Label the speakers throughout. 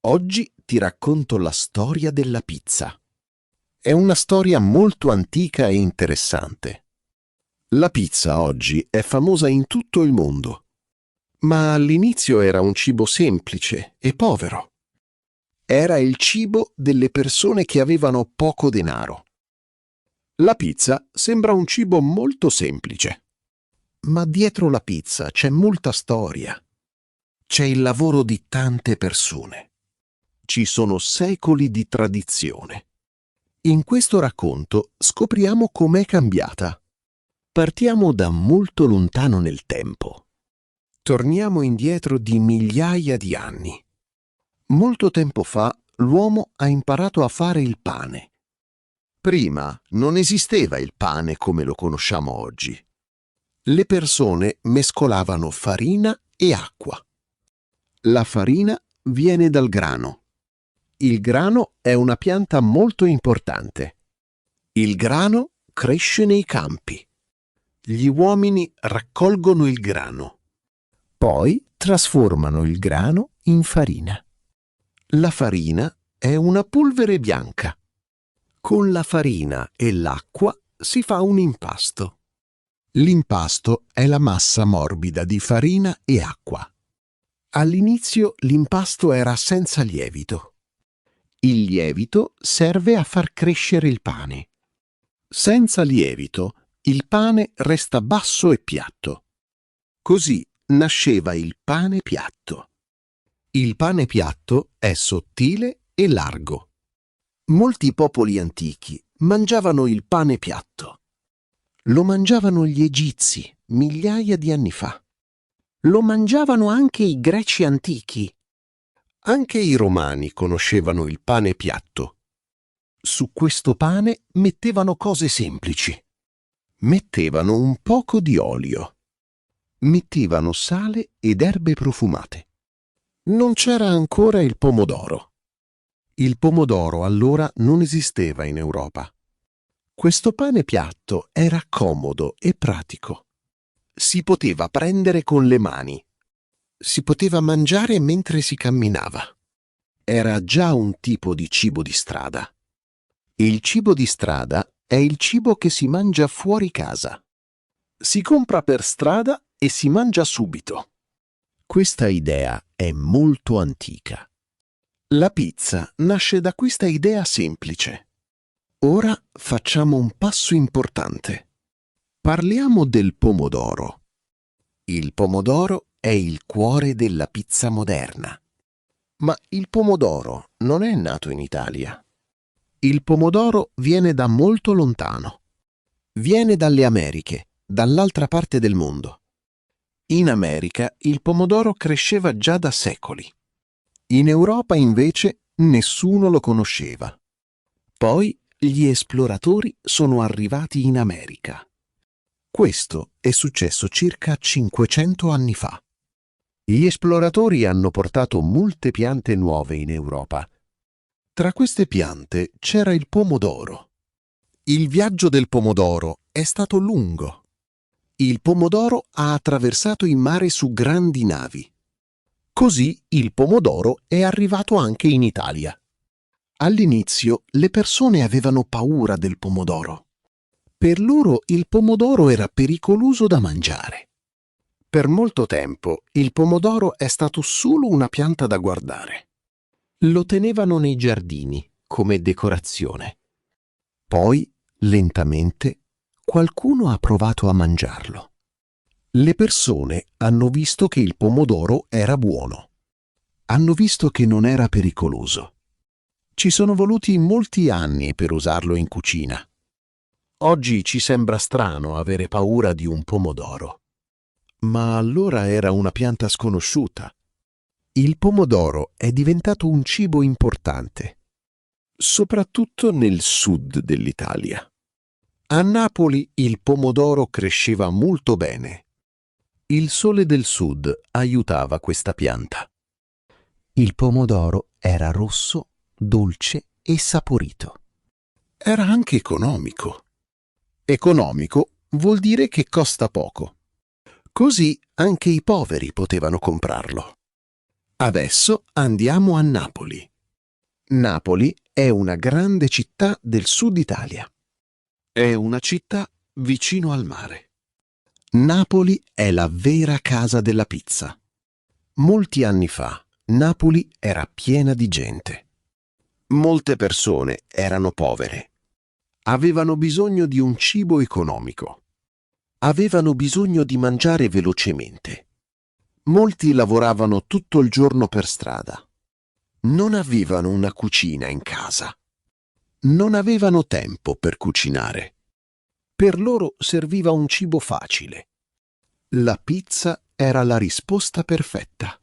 Speaker 1: Oggi ti racconto la storia della pizza. È una storia molto antica e interessante. La pizza oggi è famosa in tutto il mondo, ma all'inizio era un cibo semplice e povero. Era il cibo delle persone che avevano poco denaro. La pizza sembra un cibo molto semplice, ma dietro la pizza c'è molta storia. C'è il lavoro di tante persone. Ci sono secoli di tradizione. In questo racconto scopriamo com'è cambiata. Partiamo da molto lontano nel tempo. Torniamo indietro di migliaia di anni. Molto tempo fa l'uomo ha imparato a fare il pane. Prima non esisteva il pane come lo conosciamo oggi. Le persone mescolavano farina e acqua. La farina viene dal grano. Il grano è una pianta molto importante. Il grano cresce nei campi. Gli uomini raccolgono il grano. Poi trasformano il grano in farina. La farina è una polvere bianca. Con la farina e l'acqua si fa un impasto. L'impasto è la massa morbida di farina e acqua. All'inizio l'impasto era senza lievito. Il lievito serve a far crescere il pane. Senza lievito, il pane resta basso e piatto. Così nasceva il pane piatto. Il pane piatto è sottile e largo. Molti popoli antichi mangiavano il pane piatto. Lo mangiavano gli egizi migliaia di anni fa. Lo mangiavano anche i greci antichi. Anche i romani conoscevano il pane piatto. Su questo pane mettevano cose semplici. Mettevano un poco di olio. Mettevano sale ed erbe profumate. Non c'era ancora il pomodoro. Il pomodoro allora non esisteva in Europa. Questo pane piatto era comodo e pratico. Si poteva prendere con le mani. Si poteva mangiare mentre si camminava. Era già un tipo di cibo di strada. Il cibo di strada è il cibo che si mangia fuori casa. Si compra per strada e si mangia subito. Questa idea è molto antica. La pizza nasce da questa idea semplice. Ora facciamo un passo importante. Parliamo del pomodoro. Il pomodoro è il cuore della pizza moderna. Ma il pomodoro non è nato in Italia. Il pomodoro viene da molto lontano. Viene dalle Americhe, dall'altra parte del mondo. In America il pomodoro cresceva già da secoli. In Europa invece nessuno lo conosceva. Poi gli esploratori sono arrivati in America. Questo è successo circa 500 anni fa. Gli esploratori hanno portato molte piante nuove in Europa. Tra queste piante c'era il pomodoro. Il viaggio del pomodoro è stato lungo. Il pomodoro ha attraversato il mare su grandi navi. Così il pomodoro è arrivato anche in Italia. All'inizio le persone avevano paura del pomodoro. Per loro il pomodoro era pericoloso da mangiare. Per molto tempo il pomodoro è stato solo una pianta da guardare. Lo tenevano nei giardini come decorazione. Poi, lentamente, qualcuno ha provato a mangiarlo. Le persone hanno visto che il pomodoro era buono. Hanno visto che non era pericoloso. Ci sono voluti molti anni per usarlo in cucina. Oggi ci sembra strano avere paura di un pomodoro. Ma allora era una pianta sconosciuta. Il pomodoro è diventato un cibo importante, soprattutto nel sud dell'Italia. A Napoli il pomodoro cresceva molto bene. Il sole del sud aiutava questa pianta. Il pomodoro era rosso, dolce e saporito. Era anche economico. Economico vuol dire che costa poco. Così anche i poveri potevano comprarlo. Adesso andiamo a Napoli. Napoli è una grande città del sud Italia. È una città vicino al mare. Napoli è la vera casa della pizza. Molti anni fa, Napoli era piena di gente. Molte persone erano povere. Avevano bisogno di un cibo economico. Avevano bisogno di mangiare velocemente. Molti lavoravano tutto il giorno per strada. Non avevano una cucina in casa. Non avevano tempo per cucinare. Per loro serviva un cibo facile. La pizza era la risposta perfetta.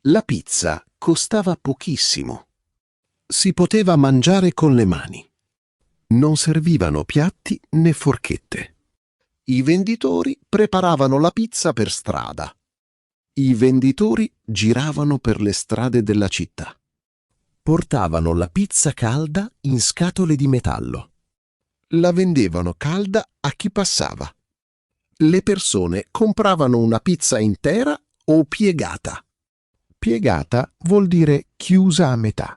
Speaker 1: La pizza costava pochissimo. Si poteva mangiare con le mani. Non servivano piatti né forchette. I venditori preparavano la pizza per strada. I venditori giravano per le strade della città. Portavano la pizza calda in scatole di metallo. La vendevano calda a chi passava. Le persone compravano una pizza intera o piegata. Piegata vuol dire chiusa a metà.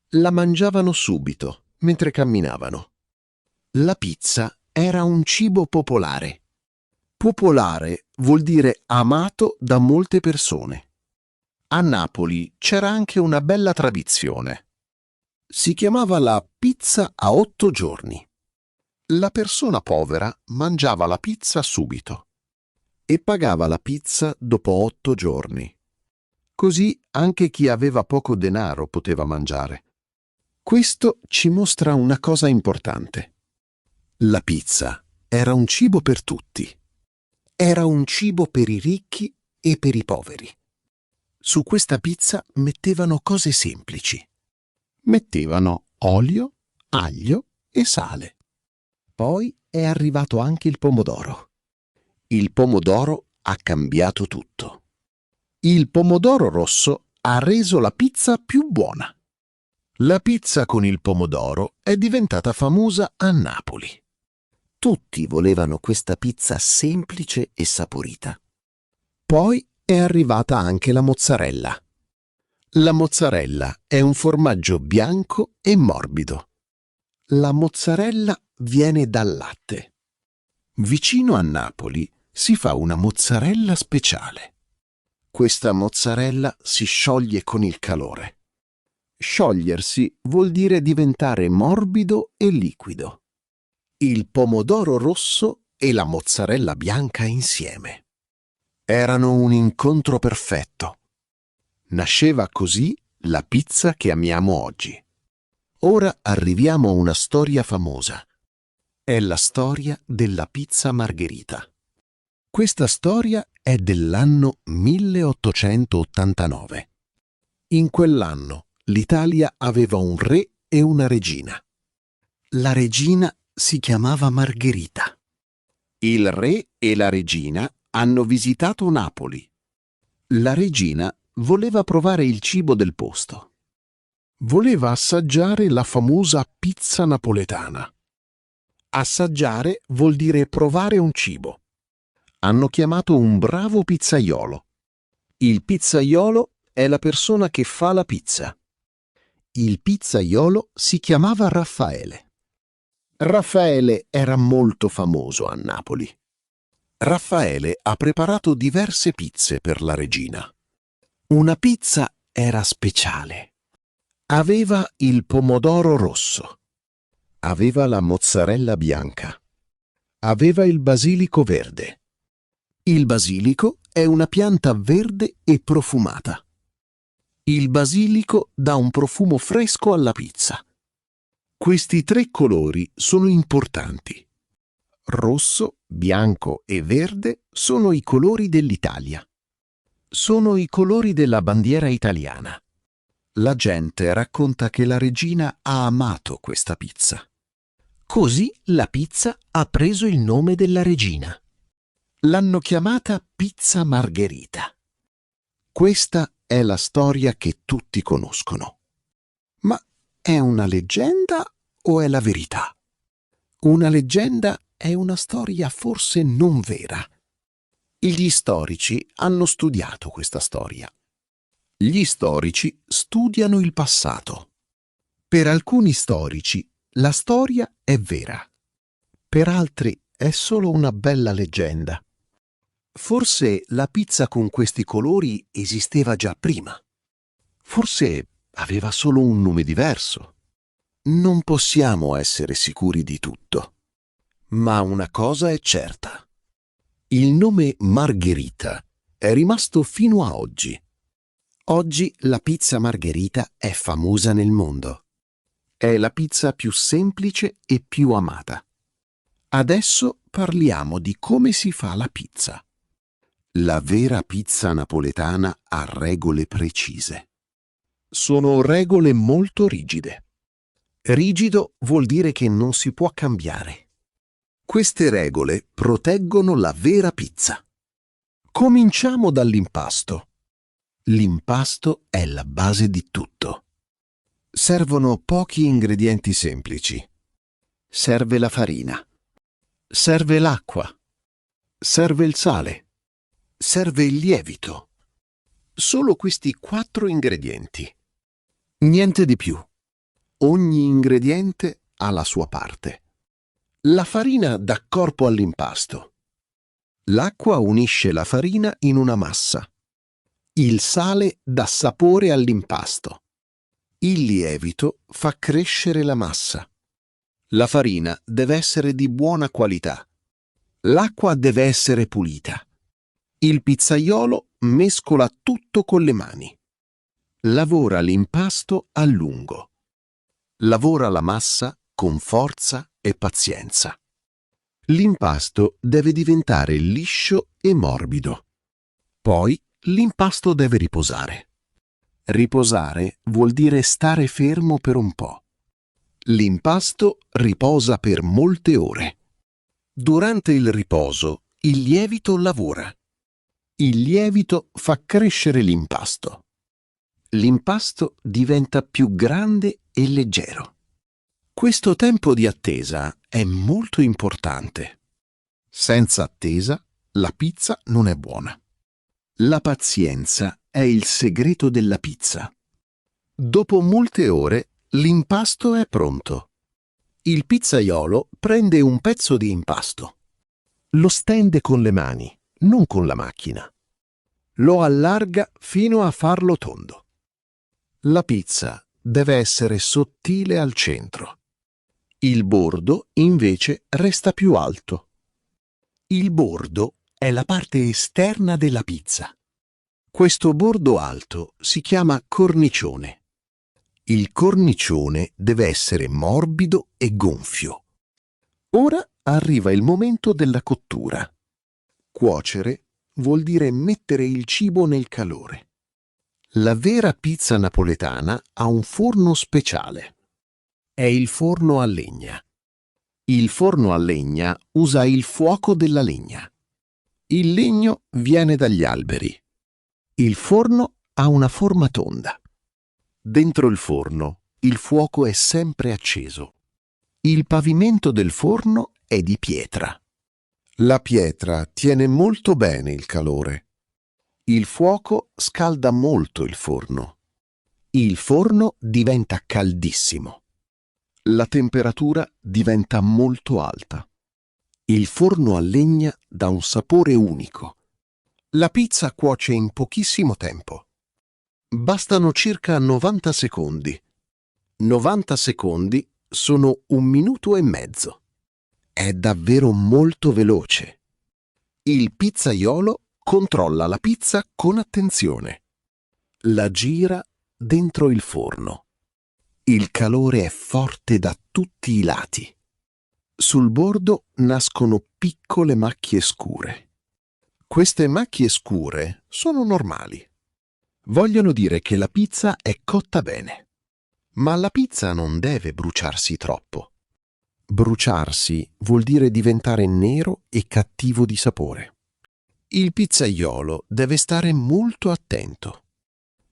Speaker 1: La mangiavano subito, mentre camminavano. La pizza era un cibo popolare. Popolare vuol dire amato da molte persone. A Napoli c'era anche una bella tradizione. Si chiamava la pizza a 8 giorni. La persona povera mangiava la pizza subito e pagava la pizza dopo 8 giorni. Così anche chi aveva poco denaro poteva mangiare. Questo ci mostra una cosa importante. La pizza era un cibo per tutti. Era un cibo per i ricchi e per i poveri. Su questa pizza mettevano cose semplici. Mettevano olio, aglio e sale. Poi è arrivato anche il pomodoro. Il pomodoro ha cambiato tutto. Il pomodoro rosso ha reso la pizza più buona. La pizza con il pomodoro è diventata famosa a Napoli. Tutti volevano questa pizza semplice e saporita. Poi è arrivata anche la mozzarella. La mozzarella è un formaggio bianco e morbido. La mozzarella viene dal latte. Vicino a Napoli si fa una mozzarella speciale. Questa mozzarella si scioglie con il calore. Sciogliersi vuol dire diventare morbido e liquido. Il pomodoro rosso e la mozzarella bianca insieme. Erano un incontro perfetto. Nasceva così la pizza che amiamo oggi. Ora arriviamo a una storia famosa. È la storia della pizza margherita. Questa storia è dell'anno 1889. In quell'anno l'Italia aveva un re e una regina. La regina si chiamava Margherita. Il re e la regina hanno visitato Napoli. La regina voleva provare il cibo del posto. Voleva assaggiare la famosa pizza napoletana. Assaggiare vuol dire provare un cibo. Hanno chiamato un bravo pizzaiolo. Il pizzaiolo è la persona che fa la pizza. Il pizzaiolo si chiamava Raffaele. Raffaele era molto famoso a Napoli. Raffaele ha preparato diverse pizze per la regina. Una pizza era speciale. Aveva il pomodoro rosso. Aveva la mozzarella bianca. Aveva il basilico verde. Il basilico è una pianta verde e profumata. Il basilico dà un profumo fresco alla pizza. Questi 3 colori sono importanti. Rosso, bianco e verde sono i colori dell'Italia. Sono i colori della bandiera italiana. La gente racconta che la regina ha amato questa pizza. Così la pizza ha preso il nome della regina. L'hanno chiamata pizza margherita. Questa è la storia che tutti conoscono. Ma è una leggenda o è la verità? Una leggenda è una storia forse non vera. Gli storici hanno studiato questa storia. Gli storici studiano il passato. Per alcuni storici la storia è vera, per altri è solo una bella leggenda. Forse la pizza con questi colori esisteva già prima. Forse aveva solo un nome diverso. Non possiamo essere sicuri di tutto. Ma una cosa è certa. Il nome Margherita è rimasto fino a oggi. Oggi la pizza Margherita è famosa nel mondo. È la pizza più semplice e più amata. Adesso parliamo di come si fa la pizza. La vera pizza napoletana ha regole precise. Sono regole molto rigide. Rigido vuol dire che non si può cambiare. Queste regole proteggono la vera pizza. Cominciamo dall'impasto. L'impasto è la base di tutto. Servono pochi ingredienti semplici. Serve la farina. Serve l'acqua. Serve il sale. Serve il lievito. Solo questi 4 ingredienti. Niente di più. Ogni ingrediente ha la sua parte. La farina dà corpo all'impasto. L'acqua unisce la farina in una massa. Il sale dà sapore all'impasto. Il lievito fa crescere la massa. La farina deve essere di buona qualità. L'acqua deve essere pulita. Il pizzaiolo mescola tutto con le mani. Lavora l'impasto a lungo. Lavora la massa con forza e pazienza. L'impasto deve diventare liscio e morbido. Poi l'impasto deve riposare. Riposare vuol dire stare fermo per un po'. L'impasto riposa per molte ore. Durante il riposo, il lievito lavora. Il lievito fa crescere l'impasto. L'impasto diventa più grande e leggero. Questo tempo di attesa è molto importante. Senza attesa, la pizza non è buona. La pazienza è il segreto della pizza. Dopo molte ore, l'impasto è pronto. Il pizzaiolo prende un pezzo di impasto. Lo stende con le mani, non con la macchina. Lo allarga fino a farlo tondo. La pizza deve essere sottile al centro. Il bordo, invece, resta più alto. Il bordo è la parte esterna della pizza. Questo bordo alto si chiama cornicione. Il cornicione deve essere morbido e gonfio. Ora arriva il momento della cottura. Cuocere vuol dire mettere il cibo nel calore. La vera pizza napoletana ha un forno speciale. È il forno a legna. Il forno a legna usa il fuoco della legna. Il legno viene dagli alberi. Il forno ha una forma tonda. Dentro il forno il fuoco è sempre acceso. Il pavimento del forno è di pietra. La pietra tiene molto bene il calore. Il fuoco scalda molto il forno. Il forno diventa caldissimo. La temperatura diventa molto alta. Il forno a legna dà un sapore unico. La pizza cuoce in pochissimo tempo. Bastano circa 90 secondi. 90 secondi sono 1 minuto e mezzo. È davvero molto veloce. Il pizzaiolo controlla la pizza con attenzione. La gira dentro il forno. Il calore è forte da tutti i lati. Sul bordo nascono piccole macchie scure. Queste macchie scure sono normali. Vogliono dire che la pizza è cotta bene. Ma la pizza non deve bruciarsi troppo. Bruciarsi vuol dire diventare nero e cattivo di sapore. Il pizzaiolo deve stare molto attento.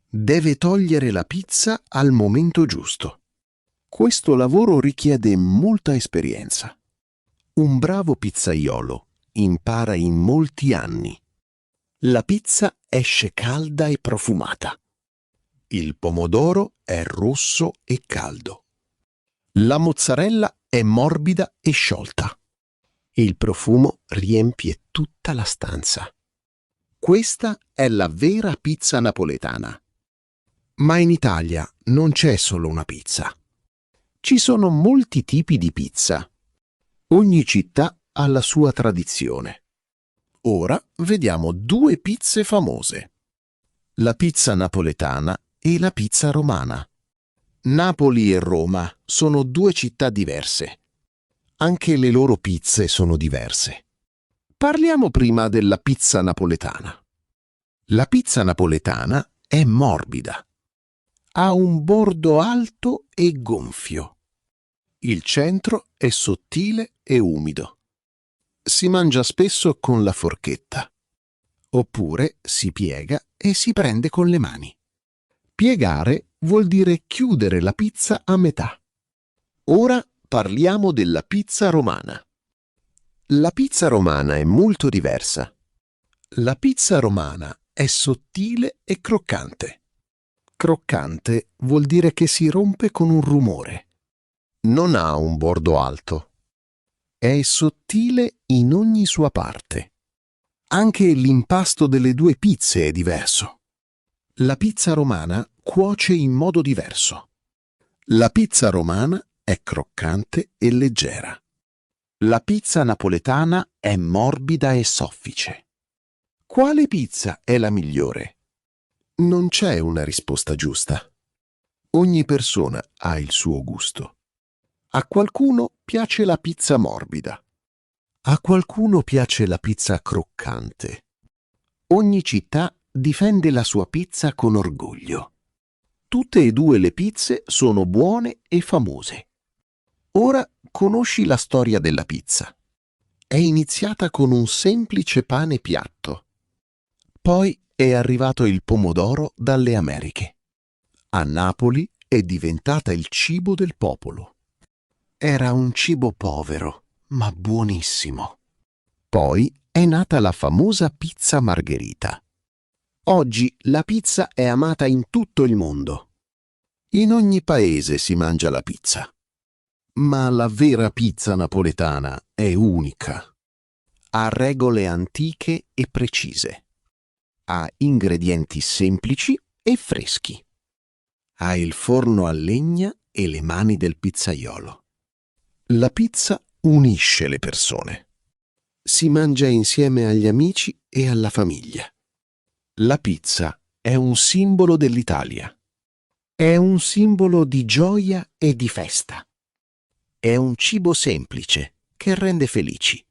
Speaker 1: Deve togliere la pizza al momento giusto. Questo lavoro richiede molta esperienza. Un bravo pizzaiolo impara in molti anni. La pizza esce calda e profumata. Il pomodoro è rosso e caldo. La mozzarella è morbida e sciolta. Il profumo riempie tutta la stanza. Questa è la vera pizza napoletana. Ma in Italia non c'è solo una pizza. Ci sono molti tipi di pizza. Ogni città ha la sua tradizione. Ora vediamo due pizze famose: la pizza napoletana e la pizza romana. Napoli e Roma sono due città diverse. Anche le loro pizze sono diverse. Parliamo prima della pizza napoletana. La pizza napoletana è morbida. Ha un bordo alto e gonfio. Il centro è sottile e umido. Si mangia spesso con la forchetta. Oppure si piega e si prende con le mani. Piegare vuol dire chiudere la pizza a metà. Ora parliamo della pizza romana. La pizza romana è molto diversa. La pizza romana è sottile e croccante. Croccante vuol dire che si rompe con un rumore. Non ha un bordo alto. È sottile in ogni sua parte. Anche l'impasto delle due pizze è diverso. La pizza romana cuoce in modo diverso. La pizza romana è croccante e leggera. La pizza napoletana è morbida e soffice. Quale pizza è la migliore? Non c'è una risposta giusta. Ogni persona ha il suo gusto. A qualcuno piace la pizza morbida. A qualcuno piace la pizza croccante. Ogni città difende la sua pizza con orgoglio. Tutte e due le pizze sono buone e famose. Ora conosci la storia della pizza. È iniziata con un semplice pane piatto. Poi è arrivato il pomodoro dalle Americhe. A Napoli è diventata il cibo del popolo. Era un cibo povero, ma buonissimo. Poi è nata la famosa pizza margherita. Oggi la pizza è amata in tutto il mondo. In ogni paese si mangia la pizza. Ma la vera pizza napoletana è unica. Ha regole antiche e precise. Ha ingredienti semplici e freschi. Ha il forno a legna e le mani del pizzaiolo. La pizza unisce le persone. Si mangia insieme agli amici e alla famiglia. La pizza è un simbolo dell'Italia. È un simbolo di gioia e di festa. È un cibo semplice che rende felici.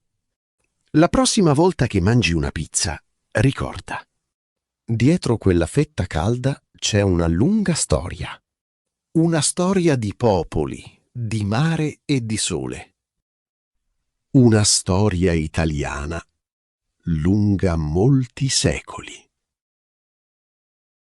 Speaker 1: La prossima volta che mangi una pizza, ricorda: dietro quella fetta calda c'è una lunga storia. Una storia di popoli, di mare e di sole. Una storia italiana lunga molti secoli.